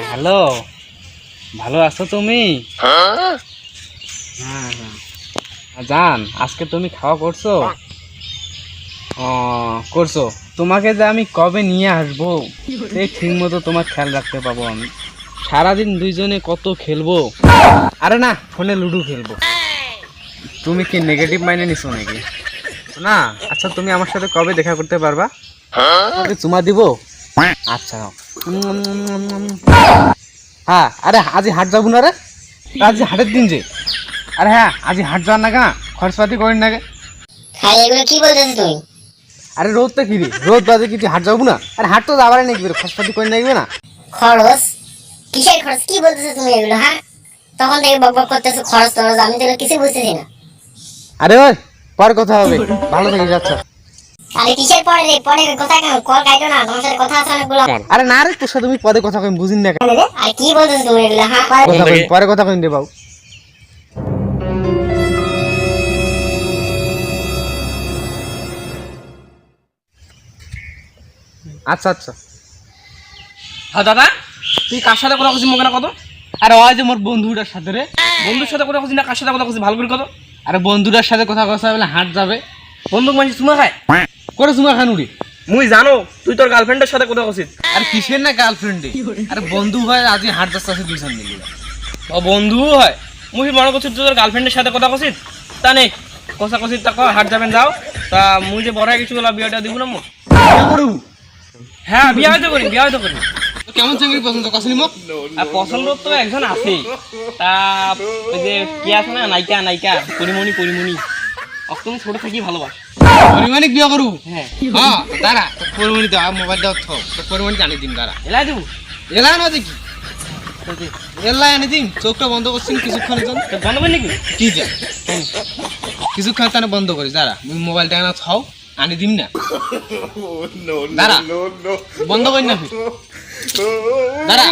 Hello, ভালো আছো তুমি? হ্যাঁ হ্যাঁ। জান, আজকে তুমি খাওয়া করছো? ও, করছো। তোমাকে যে আমি কবে নিয়ে আসবো সেই ঠিক মতো তোমার খেয়াল রাখতে পাবো আমি। সারাদিন দুইজনে কত খেলবো। আরে না, ফোনে লুডো খেলবো। তুমি কি নেগেটিভ মাইন্ডে নিছো নাকি? না। আচ্ছা, তুমি আমার সাথে কবে দেখা করতে পারবা? তোমাকে চুমা দিব? আচ্ছা। হ্যাঁ, আরে আজ হাট যাবো না রে? আজ হাটের দিন যে। আরে হ্যাঁ, আজ হাট যাওয়ার না কেন? খরচপাতি করেন না গে? খাই এগুলো কি বলতেছিস তুই? আরে রোদ তো কি রে, রোদ বাদে কি তুই হাট যাবো না? আরে হাট তো যাবারই নাকি, খরচপাতি করে নাকবে না? খরচ? কিসের খরচ? কি বলতেছো তুমি এগুলো? হ্যাঁ, তখন থেকে বক বক করতেছো খরচ টরচ, আমি তো এগুলো কিছুই বুঝতেছি না। আরে ওই, পরে কথা হবে, ভালো থেকে যাচ্ছ। আরে কিসের পরে রে? পরে কথা কেন? কল কাটো না, তোমার সাথে কথা আছে অনেকগুলো আমার। আরে না রে, তোর সাথে তুমি পরে কথা কই, বুঝিন না কেন? আরে কি বলতেছো তুমি এগুলো? হ্যাঁ, কথা কই, পরে কথা কইন রে বাবু। আচ্ছা আচ্ছা। হ্যাঁ দাদা, তুই কার সাথে কথা কছিস? মুখে না কত? আরে ওই যে মোর বন্ধুটার সাথে রে। বন্ধুর সাথে কথা কছিস না কার সাথে কথা কছিস? ভালো করে কত। আরে বন্ধুটার সাথে কথা কথা বলে হাট যাবে। বন্ধুক মানুষ চুমা খায়? করে চুমা খানুরি। মুই জানো তুই তোর গার্লফ্রেন্ডের সাথে কথা কছিস। আরে কিসের না গার্লফ্রেন্ডে? আরে বন্ধু ভাই, আজ হাট যাচ্ছে আছে দুইজন মিলে। ও বন্ধুও হয়। মুই মনে করছিস তুই তোর গার্লফ্রেন্ডের সাথে কথা কছিস। তা নেই কথা কছিস, তা হাট যাবেন যাও। তা মুই যে বড় হয়ে গেছি বলা বিয়েটা দিব না মু। বিয়ে করু? হ্যাঁ, বিয়ে হয়তো করি, বিয়ে হয়তো করি। তো কেমন চিংড়ি পছন্দ কসনি মুখ? আর পছন্দ তো একজন আছেই। তা ওই যে কি আছে না, নায়িকা নায়িকা পরিমণি পরিমণি। তুমি ছোট থাকি ভালোবাস। পরিমাণিক বিয়ে করু? হ্যাঁ, হ্যাঁ, দাঁড়া, পরিমাণি দাও, মোবাইল দাও, থাও তো পরিমাণি জানি দিন, দাঁড়া। এলাই দেবো। এলা না দেখি, এলা এনে দিন। চোখটা বন্ধ করছেন কিছুক্ষণের জন্য। তো বন্ধ করি নাকি? কি যে কিছুক্ষণ তাহলে বন্ধ করি, দাঁড়া। মোবাইলটা না থাও, আনি দিন না। দাঁড়া, বন্ধ করি না, দাঁড়া।